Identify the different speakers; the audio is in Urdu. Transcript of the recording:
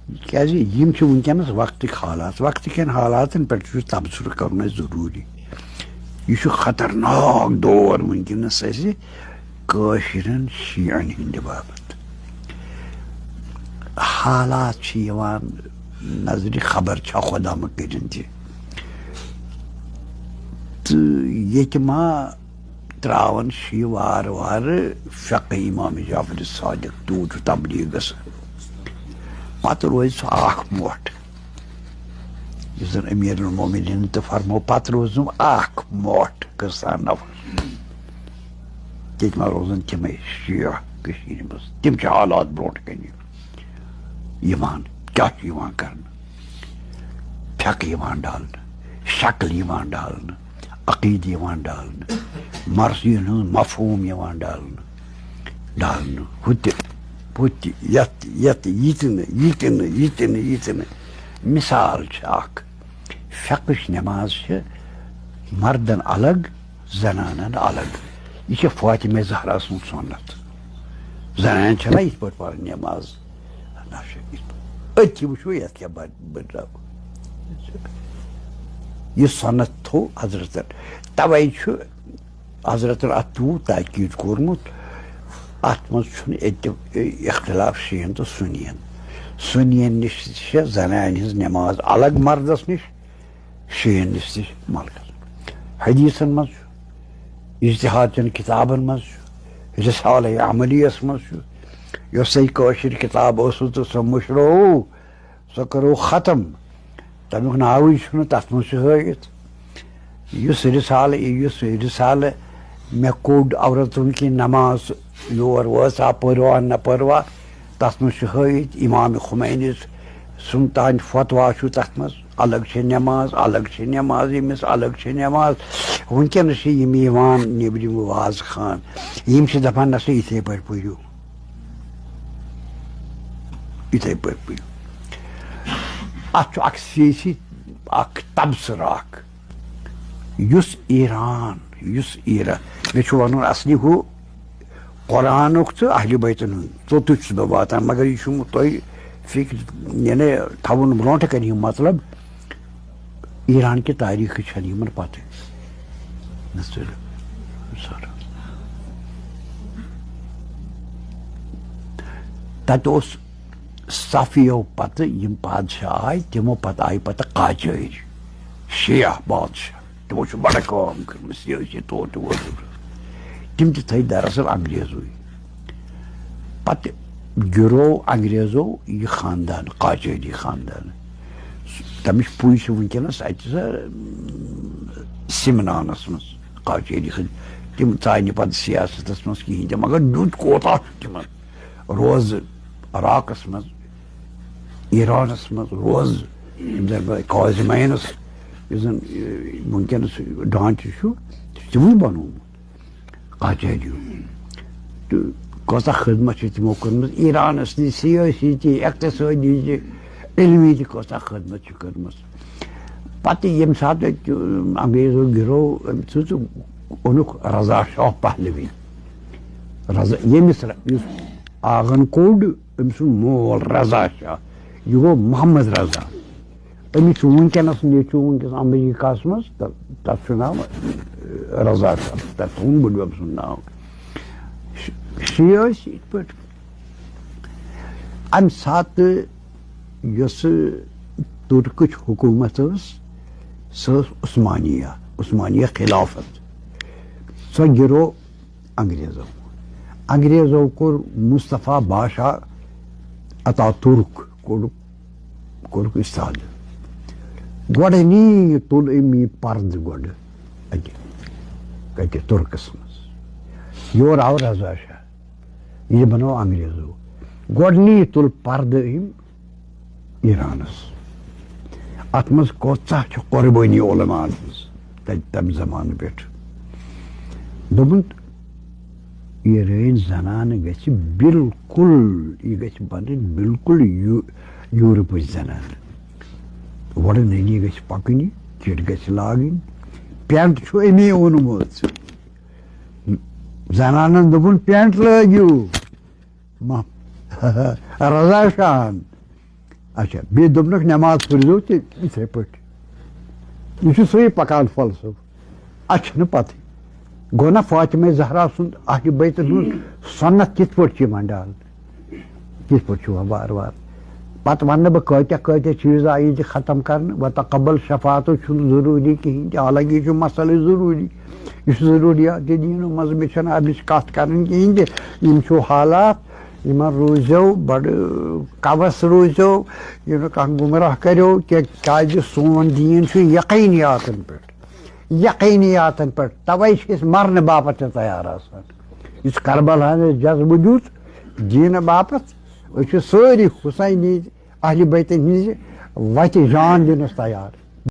Speaker 1: کیازِ یِم چھِ وٕنکٮ۪نَس وقتٕکۍ حالات وقتٕکٮ۪ن حالاتَن پٮ۪ٹھ چھُ تبصرٕ کَرُن اَسہِ ضروٗری یہِ چھُ خطرناک دور وٕنکٮ۪نَس اَسہِ کٲشرٮ۪ن شیٖعن ہِنٛدِ باپتھ حالات چھِ یِوان نظرِ خبر چھا خۄدا مہ کٔرِنۍ تہِ تہٕ ییٚتہِ ما ترٛاوان شیٖع وارٕ وارٕ فقہ امام جعفر صادق توٗرۍ چھُ تبلیٖغ گژھان پتہٕ روزِ سُہ اکھ مۄٹھ یُس زن أمیٖر المومنیٖن تہِ فرمو پتہٕ روزُم اکھ مۄٹھ کٔژتام نفر ییٚتہِ ما روزن تِمے شیٖع کٔشیٖرِ منٛز تِم چھِ حالات برونٛٹھ کنہِ یِوان کیٛاہ چھُ یِوان کرنہٕ فقہ یِوان ڈالنہٕ شکل یِوان ڈالنہٕ عقیٖدٕ یِوان ڈالنہٕ مرثیَن ہُنٛد مفہوٗم یِوان ڈالنہٕ ہُہ تہِ ہُہ تہِ یتھ یہِ تہِ نہٕ مثال چھِ اکھ فقٕچ نٮ۪ماز چھِ مردن الگ زنانن الگ یہِ چھِ فاطمہ زہرا سُنٛد سُنت زنانہِ چھےٚ نہ یِتھ پٲٹھۍ پرٕنۍ نٮ۪ماز أتھی وٕچھو یتھ کیٛاہ بٔڑراو یہِ سۄنت تھوٚو حضرتن توے چھُ حضرتن اتھ تیوٗت تاکیٖد کوٚرمُت اتھ منٛز چھُنہٕ ییٚتہِ اختلاف شیٖعن تہٕ سُنِین سُنِین نِش چھِ زنانہِ ہٕنٛز نٮ۪ماز الگ مردس نِش شیٖعن نِش تہِ چھِ ملکس حدیٖثن منٛز چھُ اجتِہاد چٮ۪ن کِتابن منٛز چھُ رِسالہ عملیَس منٛز چھُ یۄس سا یہِ کٲشِر کِتاب ٲسٕو تہٕ سۄ مٔشرٲوو سۄ کٔرٕو ختم تمیُک ناوٕے چھُنہٕ تتھ منٛز چھُ ہٲیِتھ یُس رِسالہٕ مےٚ کوٚڑ عورتن کی نماز یور وٲژا پٔروا نہ پٔروا تتھ منٛز چھُ ہٲیِتھ امام خُمینی سُنٛد تانۍ فتوا چھُ تتھ منٛز الگ چھِ نٮ۪ماز ییٚمِس الگ چھِ نٮ۪ماز وٕنکٮ۪نس چھِ یِم یِوان نیبرِم واز خان یِم چھِ دپان نہ سا یِتھے پٲٹھۍ پٔرِو اتھ چھُ اکھ سیٲسی اکھ تبصرٕ اکھ یُس ایران مےٚ چھُ ونُن اصلی ہُہ قرآنُک تہٕ اہلِ بیتن ہُنٛد توٚتُے چھُس بہٕ واتان مگر یہِ چھُ تۄہہِ فِکر یعنی تھاوُن برونٛٹھٕ کنہِ یہِ مطلب ایران کہِ تٲریٖخٕچ چھنہٕ یِمن پتہ تتہِ اوس صفیو پتہٕ یِم بادشاہ آیہِ تِمو پتہٕ آیہِ پتہٕ قاجٲرۍ شیعہ بادشاہ تِمو چھُ بڑٕ کٲم کٔرمٕژ سیٲسی طور تہِ ووت تِم تہِ تھٲے دراصل انگریزوٕے پتہٕ گِروو انگریزو یہِ خاندان قاجٲری خاندان تمِچ پُے چھِ وٕنکٮ۪نس اتہِ سۄ سِمنانس منٛز قاجٲری تِم ژاے نہٕ پتہٕ سیاستس منٛز کہیٖنۍ تہِ مگر دیُت کوتاہ چھُ تِمن روزٕ عراقس منٛز ایرانس منٛز روزٕ یِم زن کاظمینس یُس زن وٕنکٮ۪نس ڈانچہٕ چھُ تِموٕے بنوومُت قاجٲریو تہٕ کۭژاہ خدمت چھِ تِمو کٔرمٕژ ایرانس تہِ سیٲسی تہِ اقتصٲدی تہِ علمی تہِ کۭژاہ خدمت چھِ کٔرمٕژ پتہٕ ییٚمہِ ساتہٕ اَتہِ انگریزو گِروو تہٕ اوٚنُکھ رضا شاہ پہلوی ییٚمِس یُس آغن کوٚڑ أمۍ سُنٛد مول رضا شاہ یہِ گوٚو محمد رضا أمِس چھُ وٕنکٮ۪نس نیٚچوٗ وٕنکٮ۪س امریکاہس منٛز تتھ چھُ ناو رضا شاہ تتھ تھوٚوُن بٕڈبب سُنٛد ناو شیعہ ٲسۍ یِتھ پٲٹھۍ امہِ ساتہٕ یۄسہٕ تُرکٕچ حکوٗمت ٲس سۄ ٲس عثمانیہ خلافت سۄ گِرو انگریزو کوٚر مصطفیٰ باشا اتا تُرک کوٚرُکھ اِستاد گۄڈٕنی تُل أمۍ یہِ پردٕ گۄڈٕ کتہِ تُرکس منٛز یور آو رضا شاہ یہِ بنوو انگریزو گۄڈٕنی تُل پردٕ أمۍ ایرانس اتھ منٛز کۭژاہ چھِ قۄربٲنی علماءن ہٕنٛز تتہِ تمہِ زمانہٕ پٮ۪ٹھ دوٚپُن یہِ رٲنۍ زنانہٕ گژھِ بالکُل یہِ گژھِ بنٕنۍ بالکُل یوٗرپٕچ زنانہٕ وۄڑٕ نٔنی گژھِ پکٕنۍ چِٹ گژھِ لاگٕنۍ پینٹ چھُ أمی اوٚنمُت زنانن دوٚپُن پینٹ لٲگِو رضا شاہن اچھا بیٚیہِ دوٚپنکھ نٮ۪ماز پٔرۍزیو تہِ یِتھَے پٲٹھۍ یہِ چھُ سُے پکان فلسفہٕ اَسہِ چھِنہٕ پتہٕ گوٚو نا فاطمہ زہرا سُنٛد اہلِ بیتَن ہُنٛد سنت کِتھ پٲٹھۍ چھِ یِوان ڈالنہٕ کِتھ پٲٹھۍ چھُ یِوان وارٕ وارٕ پتہٕ ونہٕ بہٕ کۭتیاہ چیٖز آیہِ ییٚتہِ ختم کرنہٕ وتقبل شفاعتو چھُنہٕ ضروٗری کِہیٖنۍ تہِ حالانکہ یہِ چھُ مسلہٕ ضروٗری یہِ چھُ ضروٗریات دیٖنو منٛز مےٚ چھَنہٕ اَمِچ کتھ کرٕنۍ کِہیٖنۍ تہِ یِم چھُ حالات یِمن روٗزیو بڑٕ کوس روٗزیو یہِ نہٕ کانٛہہ گُمراہ کٔرِو کیٛازِ سون دیٖن چھُ یقینیاتن پٮ۪ٹھ توے چھِ أسۍ مرنہٕ باپتھ تہِ تیار آسان یُس کربلاہن اَسہِ جذبہٕ دیُت دیٖنہٕ باپتھ أسۍ چھِ سٲری حُسینی اہلِ بیتن ہِنٛزِ وتہِ جان دِنس تیار